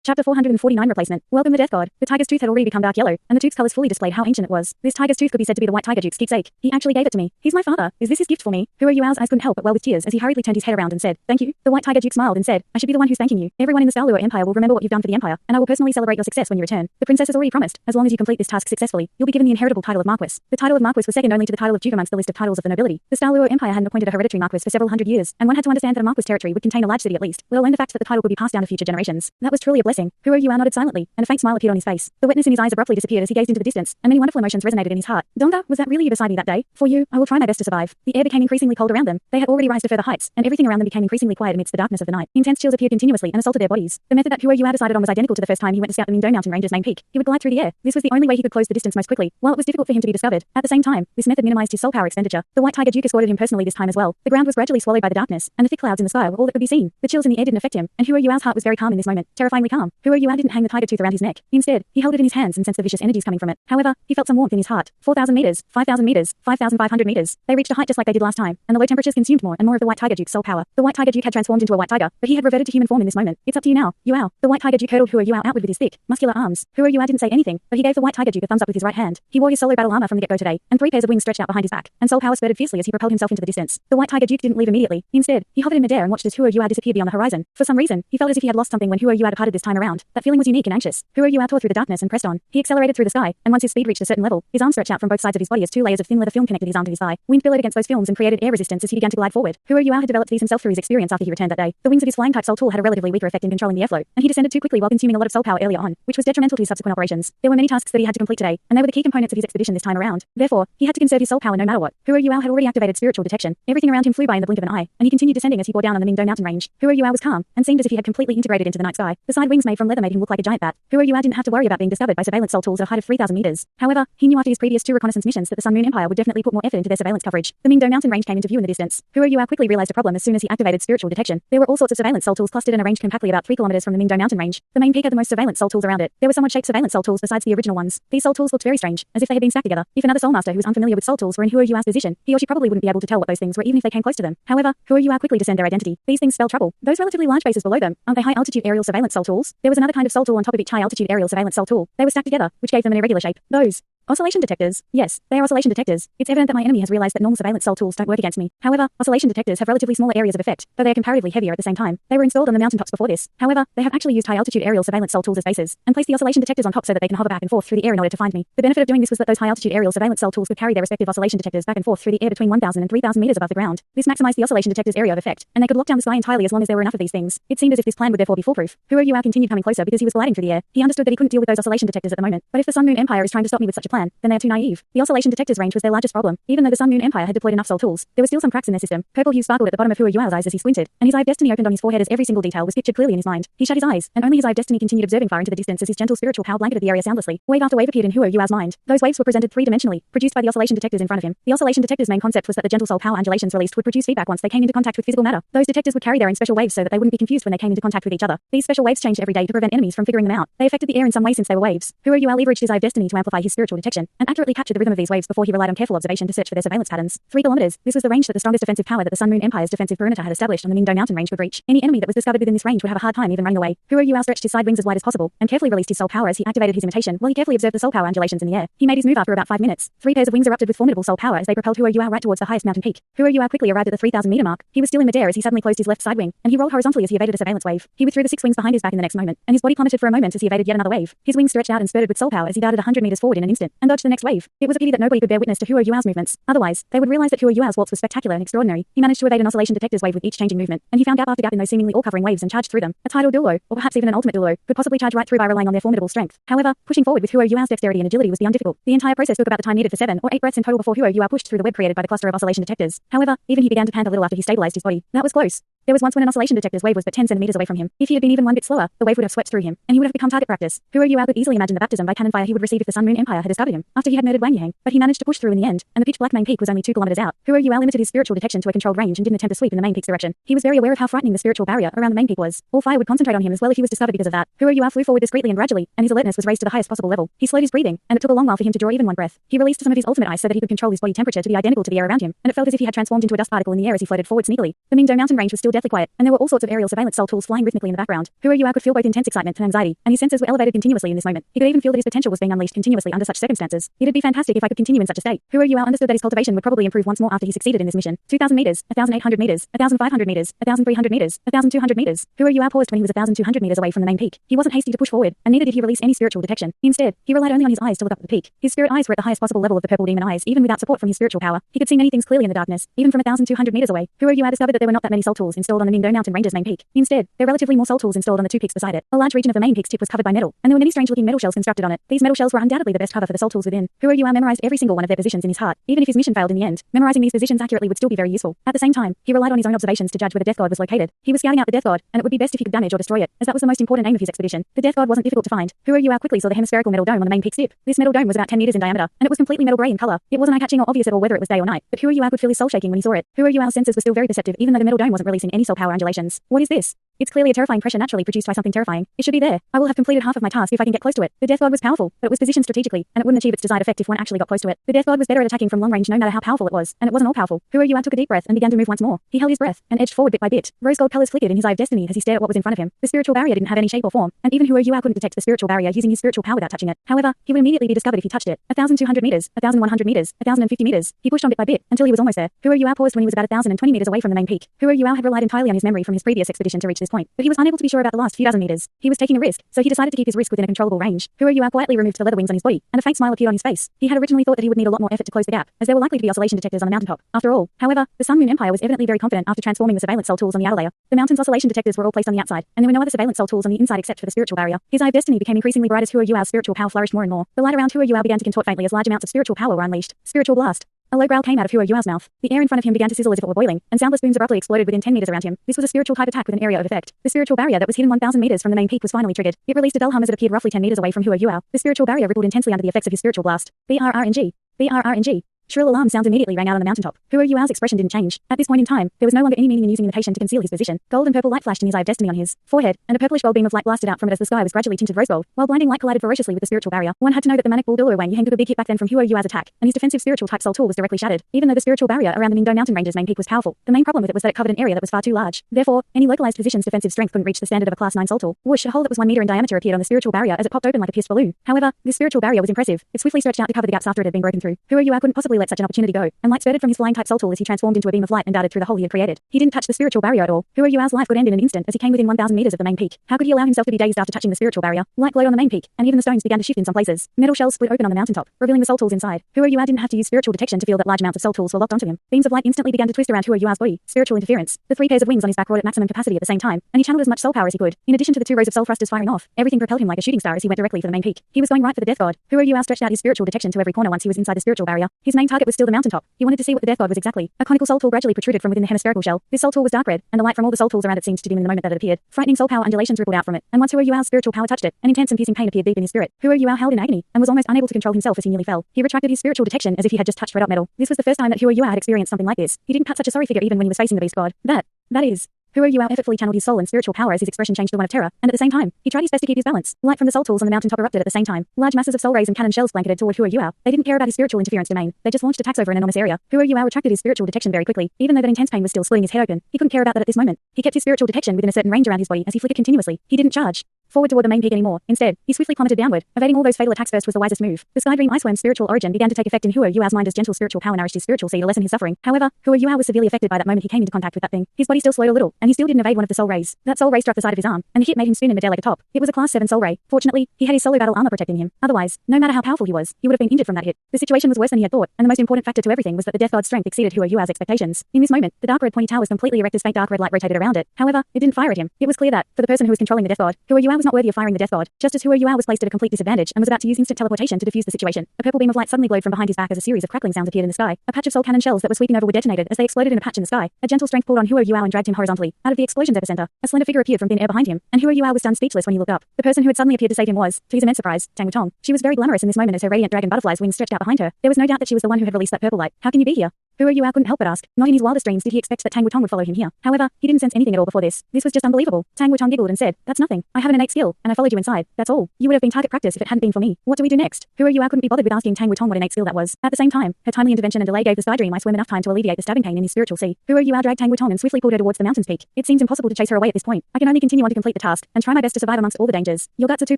Chapter 449 Replacement. Welcome the Death God. The tiger's tooth had already become dark yellow, and the tooth's colors fully displayed how ancient it was. This tiger's tooth could be said to be the white tiger Duke's keepsake. He actually gave it to me. He's my father. Is this his gift for me? Huro Yuao's eyes couldn't help but well with tears as he hurriedly turned his head around and said, "Thank you." The white tiger Duke smiled and said, "I should be the one who's thanking you. Everyone in the Star Luo Empire will remember what you've done for the Empire, and I will personally celebrate your success when you return. The princess has already promised, as long as you complete this task successfully, you'll be given the inheritable title of Marquis." The title of Marquis was second only to the title of Duke amongst the list of titles of the nobility. The Star Luo Empire hadn't appointed a hereditary Marquis for several hundred years, and one had to understand that a Marquis territory would contain a large city at least, let alone the fact that the title would be passed down to future generations. That was truly a blessing. Huro Yuao nodded silently, and a faint smile appeared on his face. The wetness in his eyes abruptly disappeared as he gazed into the distance, and many wonderful emotions resonated in his heart. Donga, was that really you beside me that day? For you, I will try my best to survive. The air became increasingly cold around them. They had already risen to further heights, and everything around them became increasingly quiet amidst the darkness of the night. Intense chills appeared continuously and assaulted their bodies. The method that Huro Yuao decided on was identical to the first time he went to scout the Mingdong Mountain Range's main peak. He would glide through the air. This was the only way he could close the distance most quickly, while it was difficult for him to be discovered. At the same time, this method minimized his soul power expenditure. The white tiger Duke escorted him personally this time as well. The ground was gradually swallowed by the darkness, and the thick clouds in the sky were all that could be seen. The chills in the air didn't affect him, and Huro Yuao's heart was very calm in this moment, terrifyingly calm. Huro Yuao didn't hang the tiger tooth around his neck. Instead, he held it in his hands and sensed the vicious energies coming from it. However, he felt some warmth in his heart. 4,000 meters, 5,000 meters, 5,500 meters. They reached a height just like they did last time, and the low temperatures consumed more and more of the white tiger Duke's soul power. The white tiger Duke had transformed into a white tiger, but he had reverted to human form in this moment. It's up to you now, Yuao. The white tiger Duke hurtled Huro Yuao outward with his thick, muscular arms. Huro Yuao didn't say anything, but he gave the white tiger Duke a thumbs up with his right hand. He wore his solo battle armor from the get-go today, and 3 pairs of wings stretched out behind his back, and soul power spurted fiercely as he propelled himself into the distance. The white tiger Duke didn't leave immediately. Instead, he hovered in midair and watched as Huro Yuao disappeared beyond the horizon. For some reason, he felt as if he had lost something when Huro Yuao departed this time around. That feeling was unique and anxious. Huro Yuao tore through the darkness and pressed on. He accelerated through the sky, and once his speed reached a certain level, his arms stretched out from both sides of his body as 2 layers of thin leather film connected his arm to his thigh. Wind billowed against those films and created air resistance as he began to glide forward. Huro Yuao had developed these himself through his experience after he returned that day. The wings of his flying type soul tool had a relatively weaker effect in controlling the airflow, and he descended too quickly while consuming a lot of soul power earlier on, which was detrimental to his subsequent operations. There were many tasks that he had to complete today, and they were the key components of his expedition this time around. Therefore, he had to conserve his soul power no matter what. Huro Yuao had already activated spiritual detection. Everything around him flew by in the blink of an eye, and he continued descending as he bore down on the Mingdong Mountain Range. Huro Yuao was calm, and seemed as if he had completely integrated into the night sky. The side wings made from leather made him look like a giant bat. Huro Yuao didn't have to worry about being discovered by surveillance soul tools at a height of 3,000 meters. However, he knew after his previous 2 reconnaissance missions that the Sun Moon Empire would definitely put more effort into their surveillance coverage. The Mingdong Mountain Range came into view in the distance. Huro Yuao quickly realized a problem as soon as he activated spiritual detection. There were all sorts of surveillance soul tools clustered and arranged compactly about 3 kilometers from the Mingdong Mountain Range. The main peak had the most surveillance soul tools around it. There were somewhat shaped surveillance soul tools besides the original ones. These soul tools looked very strange, as if they had been stacked together. If another soul master who was unfamiliar with soul tools were in Huro Yuao's position, he or she probably wouldn't be able to tell what those things were even if they came close to them. However, Huro Yuao quickly discerned their identity. These things spell trouble. Those relatively large bases below them, aren't they high-altitude aerial surveillance soul tools? There was another kind of soul tool on top of each high-altitude aerial surveillance soul tool. They were stacked together, which gave them an irregular shape. Those oscillation detectors. Yes, they are oscillation detectors. It's evident that my enemy has realized that normal surveillance soul tools don't work against me. However, oscillation detectors have relatively smaller areas of effect, though they are comparatively heavier at the same time. They were installed on the mountaintops before this. However, they have actually used high-altitude aerial surveillance soul tools as bases, and placed the oscillation detectors on top so that they can hover back and forth through the air in order to find me. The benefit of doing this was that those high-altitude aerial surveillance soul tools could carry their respective oscillation detectors back and forth through the air between 1,000 and 3,000 meters above the ground. This maximized the oscillation detectors' area of effect, and they could lock down the sky entirely as long as there were enough of these things. It seemed as if this plan would therefore be foolproof. Huro Yuao continued coming closer because he was gliding through the air. He understood that he couldn't deal with those oscillation detectors at the moment. But if the Sun Moon Empire is trying to stop me with such a plan, then they are too naive. The oscillation detectors range was their largest problem. Even though the Sun Moon Empire had deployed enough soul tools, there were still some cracks in their system. Purple hue sparkled at the bottom of Huro Yuao's eyes as he squinted, and his eye of destiny opened on his forehead as every single detail was pictured clearly in his mind. He shut his eyes, and only his eye of destiny continued observing far into the distance as his gentle spiritual power blanketed the area soundlessly. Wave after wave appeared in Huro Yuao's mind. Those waves were presented 3-dimensionally, produced by the oscillation detectors in front of him. The oscillation detectors' main concept was that the gentle soul power undulations released would produce feedback once they came into contact with physical matter. Those detectors would carry their own special waves so that they wouldn't be confused when they came into contact with each other. These special waves changed every day to prevent enemies from figuring them out. They affected the air in some way since they were waves. Huro Yuao leveraged his eye of destiny to amplify his spiritual detection, and accurately captured the rhythm of these waves before he relied on careful observation to search for their surveillance patterns. 3 kilometers. This was the range that the strongest defensive power that the Sun Moon Empire's defensive perimeter had established on the Mingdong Mountain Range would reach. Any enemy that was discovered within this range would have a hard time even running away. Huro Yuao stretched his side wings as wide as possible, and carefully released his soul power as he activated his imitation, while he carefully observed the soul power undulations in the air. He made his move after about 5 minutes. 3 pairs of wings erupted with formidable soul power as they propelled Huro Yuao right towards the highest mountain peak. Huro Yuao quickly arrived at the 3,000-meter mark. He was still in midair as he suddenly closed his left side wing, and he rolled horizontally as he evaded a surveillance wave. He withdrew the 6 wings behind his back in the next moment, and his body plummeted for a moment as he evaded yet another wave. His wings stretched out and spurted with soul power as he darted 100 meters forward in an instant, and dodged the next wave. It was a pity that nobody could bear witness to Huro Yuao's movements. Otherwise, they would realize that Huro Yuao's waltz was spectacular and extraordinary. He managed to evade an oscillation detector's wave with each changing movement, and he found gap after gap in those seemingly all-covering waves and charged through them. A tidal duo, or perhaps even an ultimate duo, could possibly charge right through by relying on their formidable strength. However, pushing forward with Huro Yuao's dexterity and agility was beyond difficult. The entire process took about the time needed for 7 or 8 breaths in total before Huro Yuao pushed through the web created by the cluster of oscillation detectors. However, even he began to pant a little after he stabilized his body. That was close. There was once when an oscillation detector's wave was but 10 centimeters away from him. If he had been even one bit slower, the wave would have swept through him, and he would have become target practice. Huro Yuao could easily imagine the baptism by cannon fire he would receive if the Sun Moon Empire had discovered him, after he had murdered Wang Yang. But he managed to push through in the end, and the pitch black main peak was only 2 kilometers out. Huro Yuao limited his spiritual detection to a controlled range and didn't attempt to sweep in the main peak's direction. He was very aware of how frightening the spiritual barrier around the main peak was. All fire would concentrate on him as well if he was discovered because of that. Huro Yuao flew forward discreetly and gradually, and his alertness was raised to the highest possible level. He slowed his breathing, and it took a long while for him to draw even one breath. He released some of his ultimate ice so that he could control his body temperature to be identical to the air around him, and it felt as if he had transformed into a dust particle in the air as he floated forward sneakily. The Mingdong Mountain Range was still deathly quiet, and there were all sorts of aerial surveillance soul tools flying rhythmically in the background. Huro Yuao could feel both intense excitement and anxiety, and his senses were elevated continuously in this moment. He could even feel that his potential was being unleashed continuously under such circumstances. It'd be fantastic if I could continue in such a state. Huro Yuao understood that his cultivation would probably improve once more after he succeeded in this mission. 2,000 meters, 1,800 meters, 1,500 meters, 1,300 meters, 1,200 meters. Huro Yuao paused when he was 1,200 meters away from the main peak. He wasn't hasty to push forward, and neither did he release any spiritual detection. Instead, he relied only on his eyes to look up at the peak. His spirit eyes were at the highest possible level of the purple demon eyes, even without support from his spiritual power. He could see many things clearly in the darkness, even from 1,200 meters away. Huro Yuao discovered that there were not that many soul tools installed on the Ningdo Mountain Range's main peak. Instead, there were relatively more soul tools installed on the two peaks beside it. A large region of the main peak's tip was covered by metal, and there were many strange-looking metal shells constructed on it. These metal shells were undoubtedly the best cover for the soul tools within. Huro Yuao memorized every single one of their positions in his heart. Even if his mission failed in the end, memorizing these positions accurately would still be very useful. At the same time, he relied on his own observations to judge where the Death God was located. He was scouting out the Death God, and it would be best if he could damage or destroy it, as that was the most important aim of his expedition. The Death God wasn't difficult to find. Huro Yuao quickly saw the hemispherical metal dome on the main peak's tip. This metal dome was about 10 meters in diameter, and it was completely metal gray in color. It wasn't eye-catching or obvious at all whether it was day or night, but Huro Yuao could feel his soul shaking when he saw it. Huro Yuao's senses were still very perceptive, even though the metal dome wasn't releasing any soul power undulations. What is this? It's clearly a terrifying pressure naturally produced by something terrifying. It should be there. I will have completed half of my task if I can get close to it. The Death God was powerful, but it was positioned strategically, and it wouldn't achieve its desired effect if one actually got close to it. The Death God was better at attacking from long range no matter how powerful it was, and it wasn't all powerful. Huro Yuao took a deep breath and began to move once more. He held his breath and edged forward bit by bit. Rose gold colors flickered in his eye of destiny as he stared at what was in front of him. The spiritual barrier didn't have any shape or form, and even Huro Yuao couldn't detect the spiritual barrier using his spiritual power without touching it. However, he would immediately be discovered if he touched it. 1,200 meters, 1,100 meters, 1,050 meters. He pushed on bit by bit until he was almost there. Huro Yuao paused when he was about 1,020 meters away from the main peak. Huro Yuao had relied entirely on his memory from his previous expedition to reach this point, but he was unable to be sure about the last few dozen meters. He was taking a risk, so he decided to keep his risk within a controllable range. Huro Yuao quietly removed the leather wings on his body, and a faint smile appeared on his face. He had originally thought that he would need a lot more effort to close the gap, as there were likely to be oscillation detectors on the mountaintop. After all, however, the Sun Moon Empire was evidently very confident after transforming the surveillance soul tools on the outer layer. The mountain's oscillation detectors were all placed on the outside, and there were no other surveillance soul tools on the inside except for the spiritual barrier. His eye of destiny became increasingly bright as Huro Yuao's spiritual power flourished more and more. The light around Huro Yuao began to contort faintly as large amounts of spiritual power were unleashed. Spiritual blast. A low growl came out of Huro Yuao's mouth. The air in front of him began to sizzle as if it were boiling, and soundless booms abruptly exploded within 10 meters around him. This was a spiritual type attack with an area of effect. The spiritual barrier that was hidden 1,000 meters from the main peak was finally triggered. It released a dull hum as it appeared roughly 10 meters away from Huro Yuao. The spiritual barrier rippled intensely under the effects of his spiritual blast. BRRNG. BRRNG. Shrill alarm sounds immediately rang out on the mountaintop. Huro Yuao's expression didn't change. At this point in time, there was no longer any meaning in using the patient to conceal his position. Gold and purple light flashed in his eye of destiny on his forehead, and a purplish gold beam of light blasted out from it as the sky was gradually tinted rose gold, while blinding light collided ferociously with the spiritual barrier. One had to know that the manic bull Wang Yuheng took a big hit back then from Huro Yuao's attack, and his defensive spiritual type soul tool was directly shattered. Even though the spiritual barrier around the Ningdo Mountain Range's main peak was powerful, the main problem with it was that it covered an area that was far too large. Therefore, any localized position's defensive strength couldn't reach the standard of a class 9 soul tool. Whoosh, a hole that was 1 meter in diameter appeared on the spiritual barrier as it popped open like a pierced balloon. However, this spiritual barrier was impressive. It swiftly stretched out to cover the gaps after it had been broken through. Huro Yuao couldn't possibly let such an opportunity go, and light spurted from his flying type soul tool as he transformed into a beam of light and darted through the hole he had created. He didn't touch the spiritual barrier at all. Huro Yuao's life could end in an instant as he came within 1,000 meters of the main peak. How could he allow himself to be dazed after touching the spiritual barrier? Light glowed on the main peak, and even the stones began to shift in some places. Metal shells split open on the mountaintop, revealing the soul tools inside. Huro Yuao didn't have to use spiritual detection to feel that large amounts of soul tools were locked onto him. Beams of light instantly began to twist around Huro Yuao's body. Spiritual interference. The 3 pairs of wings on his back roared at maximum capacity at the same time, and he channeled as much soul power as he could. In addition to the 2 rows of soul thrusters firing off, everything propelled him like a shooting star as he went directly for the main peak. He was going right for the Death God. Huro Yuao stretched out his spiritual detection to every corner once he was inside the spiritual barrier. His main target was still the mountaintop. He wanted to see what the Death God was exactly. A conical soul tool gradually protruded from within the hemispherical shell. This soul tool was dark red, and the light from all the soul tools around it seemed to dim in the moment that it appeared. Frightening soul power undulations rippled out from it, and once Huro Yuao's spiritual power touched it, an intense and piercing pain appeared deep in his spirit. Huro Yuao held in agony and was almost unable to control himself as he nearly fell. He retracted his spiritual detection as if he had just touched red hot metal. This was the first time that Huro Yuao had experienced something like this. He didn't cut such a sorry figure even when he was facing the beast god. That is. Huro Yuao effortfully channeled his soul and spiritual power as his expression changed to one of terror, and at the same time, he tried his best to keep his balance. Light from the soul tools on the mountaintop erupted at the same time. Large masses of soul rays and cannon shells blanketed toward Huro Yuao. They didn't care about his spiritual interference domain. They just launched attacks over an enormous area. Huro Yuao retracted his spiritual detection very quickly, even though that intense pain was still splitting his head open. He couldn't care about that at this moment. He kept his spiritual detection within a certain range around his body as he flickered continuously. He didn't charge forward toward the main peak anymore. Instead, he swiftly plummeted downward. Evading all those fatal attacks first was the wisest move. The Sky Dream Iceworm's spiritual origin began to take effect in Huro Yuao's mind as gentle spiritual power nourished his spiritual seed to lessen his suffering. However, Huro Yuao was severely affected by that moment he came into contact with that thing. His body still slowed a little, and he still didn't evade one of the soul rays. That soul ray struck the side of his arm, and the hit made him spin in midair like a top. It was a class 7 soul ray. Fortunately, he had his solo battle armor protecting him. Otherwise, no matter how powerful he was, he would have been injured from that hit. The situation was worse than he had thought, and the most important factor to everything was that the Death God's strength exceeded Huro Yuao's expectations. In this moment, the dark red pointy tower was completely erect as faint dark red light rotated around it. However, it didn't fire at him. It was clear that, for the person who was controlling the Death God, Huro Yuao was not worthy of firing the Death God. Just as Huro Yuao was placed at a complete disadvantage and was about to use instant teleportation to defuse the situation, a purple beam of light suddenly glowed from behind his back as a series of crackling sounds appeared in the sky. A patch of soul cannon shells that were sweeping over were detonated as they exploded in a patch in the sky. A gentle strength pulled on Huro Yuao and dragged him horizontally out of the explosion's epicenter. A slender figure appeared from thin air behind him, and Huro Yuao was stunned speechless when he looked up. The person who had suddenly appeared to save him was, to his immense surprise, Tang Wutong. She was very glamorous in this moment as her radiant dragon butterfly's wings stretched out behind her. There was no doubt that she was the one who had released that purple light. How can you be here? Huru Yuao couldn't help but ask. Not in his wildest dreams did he expect that Tang Wutong would follow him here. However, he didn't sense anything at all before this. This was just unbelievable. Tang Wutong giggled and said, "That's nothing. I have an innate skill, and I followed you inside. That's all. You would have been target practice if it hadn't been for me. What do we do next?" Huru Yuao couldn't be bothered with asking Tang Wutong what innate skill that was. At the same time, her timely intervention and delay gave the Sky Dream Eye Swim enough time to alleviate the stabbing pain in his spiritual sea. Huru Yuao dragged Tang Wutong and swiftly pulled her towards the mountain's peak. It seems impossible to chase her away at this point. I can only continue on to complete the task, and try my best to survive amongst all the dangers. Your guts are too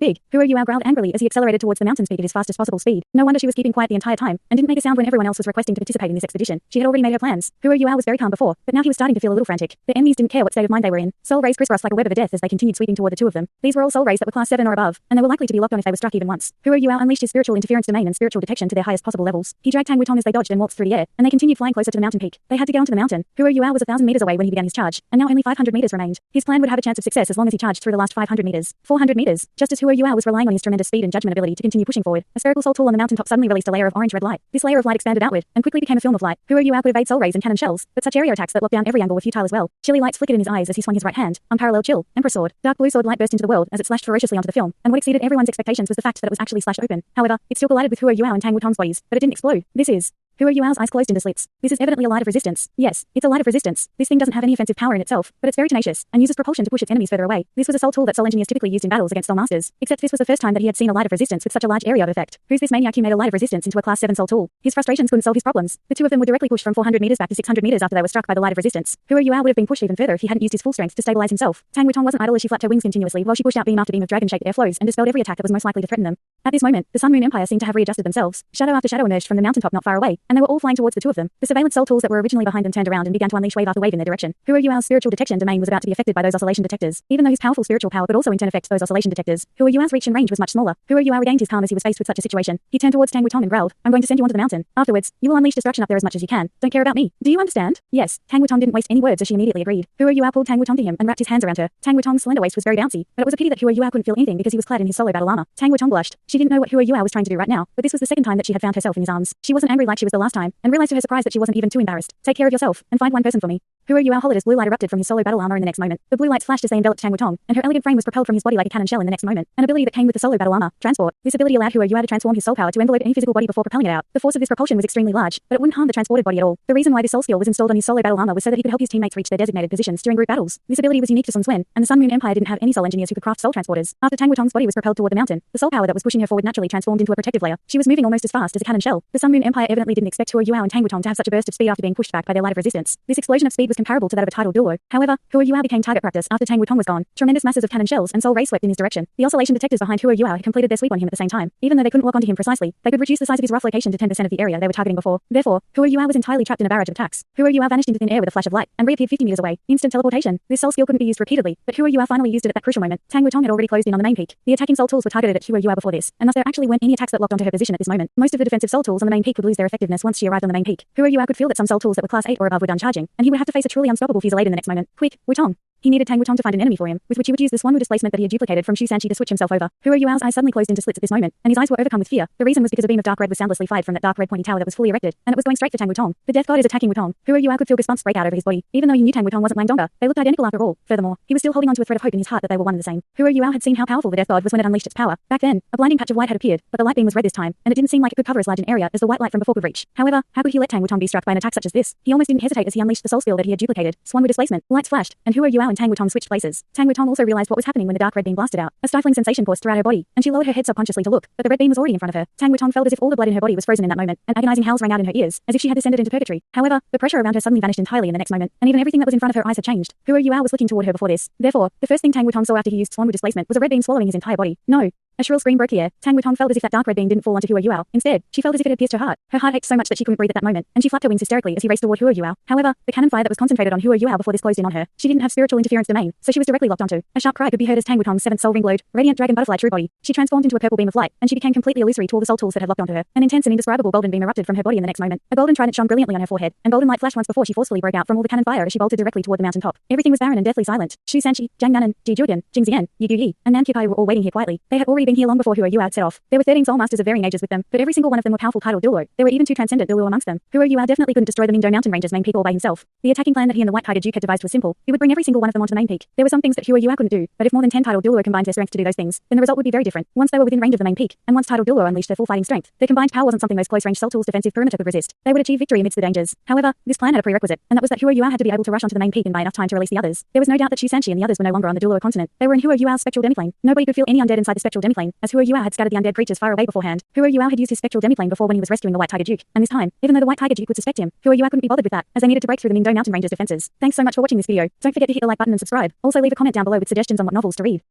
big. Huru Yuao growled angrily as he accelerated towards the mountain's peak at his fastest possible speed. No wonder she was keeping quiet the entire time, and didn't make a sound when everyone else was requesting to participate in this expedition. She had already made her plans. Huru Yuao was very calm before, but now he was starting to feel a little frantic. The enemies didn't care what state of mind they were in. Soul rays crisscrossed like a web of death as they continued sweeping toward the two of them. These were all soul rays that were class 7 or above, and they were likely to be locked on if they were struck even once. Huru Yuao unleashed his spiritual interference domain and spiritual detection to their highest possible levels. He dragged Tang Wutong as they dodged and walked through the air, and they continued flying closer to the mountain peak. They had to get onto the mountain. Huru Yuao was 1,000 meters away when he began his charge, and now only 500 meters remained. His plan would have a chance of success as long as he charged through the last 500 meters. 400 meters. Just as Huru Yuao was relying on his tremendous speed and judgment ability to continue pushing forward, a spherical soul tool on the mountaintop suddenly released a layer of orange-red light. This layer of light expanded outward and quickly became a film of light. Huru Yuao could evade soul rays and cannon shells, but such area attacks that locked down every angle were futile as well. Chilly lights flickered in his eyes as he swung his right hand. Unparalleled chill. Emperor sword. Dark blue sword light burst into the world as it slashed ferociously onto the film, and what exceeded everyone's expectations was the fact that it was actually slashed open. However, it still collided with Huru Yuao and Tang Wutong's bodies, but it didn't explode. This is Huru Yuao's eyes closed into slits. This is evidently a light of resistance. Yes, it's a light of resistance. This thing doesn't have any offensive power in itself, but it's very tenacious, and uses propulsion to push its enemies further away. This was a soul tool that soul engineers typically used in battles against soul masters, except this was the first time that he had seen a light of resistance with such a large area of effect. Who's this maniac who made a light of resistance into a class 7 soul tool? His frustrations couldn't solve his problems. The two of them were directly pushed from 400 meters back to 600 meters after they were struck by the light of resistance. Huru Yuao would have been pushed even further if he hadn't used his full strength to stabilize himself. Tang Wutong wasn't idle as she flapped her wings continuously while she pushed out beam after beam of dragon-shaped airflows and dispelled every attack that was most likely to threaten them. At this moment, the Sun Moon Empire seemed to have readjusted themselves. Shadow after shadow emerged from the mountaintop not far away, and they were all flying towards the two of them. The surveillance soul tools that were originally behind them turned around and began to unleash wave after wave in their direction. Huru Yuao's spiritual detection domain was about to be affected by those oscillation detectors. Even though his powerful spiritual power could also in turn affect those oscillation detectors, Huru Yuao's reach and range was much smaller. Huru Yuao regained his calm as he was faced with such a situation. He turned towards Tang Wutong and growled, "I'm going to send you onto the mountain. Afterwards, you will unleash destruction up there as much as you can. Don't care about me. Do you understand?" Yes. Tang Wutong didn't waste any words as she immediately agreed. Huru Yuao pulled Tang Wutong to him and wrapped his hands around her. Tang Wutong's slender waist was very bouncy, but it was a pity that Huru Yuao couldn't feel anything because he was clad in his solo battle armor. Tang Wutong blushed. She didn't know what Huru Yuao was trying to do right now, but this was the second time that she had found herself in his arms. She wasn't angry like she was the last time, and realized to her surprise that she wasn't even too embarrassed. "Take care of yourself, and find one person for me." Huru Yuao hollered as blue light erupted from his solo battle armor in the next moment. The blue lights flashed as they enveloped Tang Wutong, and her elegant frame was propelled from his body like a cannon shell in the next moment. An ability that came with the solo battle armor, transport. This ability allowed Huru Yuao to transform his soul power to envelope any physical body before propelling it out. The force of this propulsion was extremely large, but it wouldn't harm the transported body at all. The reason why this soul skill was installed on his solo battle armor was so that he could help his teammates reach their designated positions during group battles. This ability was unique to Sun Quan, and the Sun Moon Empire didn't have any soul engineers who could craft soul transporters. After Tang Wutong's body was propelled toward the mountain, the soul power that was pushing her forward naturally transformed into a protective layer. She was moving almost as fast as a cannon shell. The Sun Moon Empire evidently didn't expect Huru Yuao and Tang Wutong to have such a burst of speed after being pushed back by their light of resistance. This explosion of speed was comparable to that of a tidal billow. However, Huru Yuao became target practice after Tang Wutong was gone. Tremendous masses of cannon shells and soul rays swept in his direction. The oscillation detectors behind Huru Yuao had completed their sweep on him at the same time. Even though they couldn't lock onto him precisely, they could reduce the size of his rough location to 10% of the area they were targeting before. Therefore, Huru Yuao was entirely trapped in a barrage of attacks. Huru Yuao vanished into thin air with a flash of light and reappeared 50 meters away. Instant teleportation. This soul skill couldn't be used repeatedly, but Huru Yuao finally used it at that crucial moment. Tang Wutong had already closed in on the main peak. The attacking soul tools were targeted at Huru Yuao before this, and thus there actually weren't any attacks that locked onto her position at this moment. Most of the defensive soul tools on the main peak would lose their effectiveness once she arrived on the main peak. Huru Yuao could feel that some soul tools that were class 8 or above were done charging, and he would have to face a truly unstoppable Fusillade in the next moment. Quick, Wutong. He needed Tang Wutong to find an enemy for him, with which he would use the Swanwu displacement that he had duplicated from Shu Sanchi to switch himself over. Huru Yuao's eyes suddenly closed into slits at this moment, and his eyes were overcome with fear. The reason was because a beam of dark red was soundlessly fired from that dark red pointy tower that was fully erected, and it was going straight for Tang Wutong. The Death God is attacking Wutong. Huru Yuao could feel goosebumps break out over his body, even though he knew Tang Wutong wasn't Wang Donga. They looked identical after all. Furthermore, he was still holding onto a thread of hope in his heart that they were one and the same. Huru Yuao had seen how powerful the Death God was when it unleashed its power. Back then, a blinding patch of white had appeared, but the light beam was red this time, and it didn't seem like it could cover as large an area as the white light from before could reach. However, how could he let Tang Wutong be struck by an attack such as this? He almost didn't hesitate as he unleashed the soul skill that he had duplicated. Swanwu displacement. Lights flashed, and Huru Yuao and Tang Wutong switched places. Tang Wutong also realized what was happening when the dark red beam blasted out. A stifling sensation coursed throughout her body, and she lowered her head subconsciously to look, but the red beam was already in front of her. Tang Wutong felt as if all the blood in her body was frozen in that moment, and agonizing howls rang out in her ears, as if she had descended into purgatory. However, the pressure around her suddenly vanished entirely in the next moment, and even everything that was in front of her eyes had changed. Huru Yuao was looking toward her before this. Therefore, the first thing Tang Wutong saw after he used Swanwu displacement was a red beam swallowing his entire body. No. A shrill scream broke the air. Tang Wutong felt as if that dark red beam didn't fall onto Huru Yuao. Instead, she felt as if it had pierced her heart. Her heart ached so much that she couldn't breathe at that moment, and she flapped her wings hysterically as he raced toward Huru Yuao. However, the cannon fire that was concentrated on Huru Yuao before this closed in on her. She didn't have spiritual interference domain, so she was directly locked onto. A sharp cry could be heard as Tang Wutong's seventh soul ring glowed. Radiant dragon butterfly true body. She transformed into a purple beam of light, and she became completely illusory to all the soul tools that had locked onto her. An intense and indescribable golden beam erupted from her body in the next moment. A golden trident shone brilliantly on her forehead, and golden light flashed once before she forcefully broke out from all the cannon fire as she bolted directly toward the mountain top. Everything was barren and deathly silent. Shu Sanchi, Jiang Nanan, Ji Zhuogan, Jing Ziyan, Yi Guyi, and Nan Qikai were all waiting here quietly. They had already been been here long before Huo Yuao set off. There were 13 soul masters of varying ages with them, but every single one of them were powerful titled Duo. There were even 2 transcendent Duo amongst them. Huo Yuao definitely couldn't destroy the Mingdo mountain range's main peak all by himself. The attacking plan that he and the White Tiger Duke had devised was simple. It would bring every single one of them onto the main peak. There were some things that Huo Yuao couldn't do, but if more than 10 titled Duo combined their strength to do those things, then the result would be very different. Once they were within range of the main peak, and once titled Duo unleashed their full fighting strength, their combined power wasn't something those close-range Soul Tool's defensive perimeter could resist. They would achieve victory amidst the dangers. However, this plan had a prerequisite, and that was that Huo Yuao had to be able to rush onto the main peak and buy enough time to release the others. There was no doubt that Xu Sanqi and the others were no longer on the Duo continent. They were in Huo Yuao's spectral demiplane. Nobody could feel any undead inside the spectral demiplane, as Huo Yuao had scattered the undead creatures far away beforehand. Huo Yuao had used his spectral demiplane before when he was rescuing the White Tiger Duke, and this time, even though the White Tiger Duke would suspect him, Huo Yuao couldn't be bothered with that, as they needed to break through the Mingdo mountain range's defenses. Thanks so much for watching this video. Don't forget to hit the like button and subscribe. Also leave a comment down below with suggestions on what novels to read.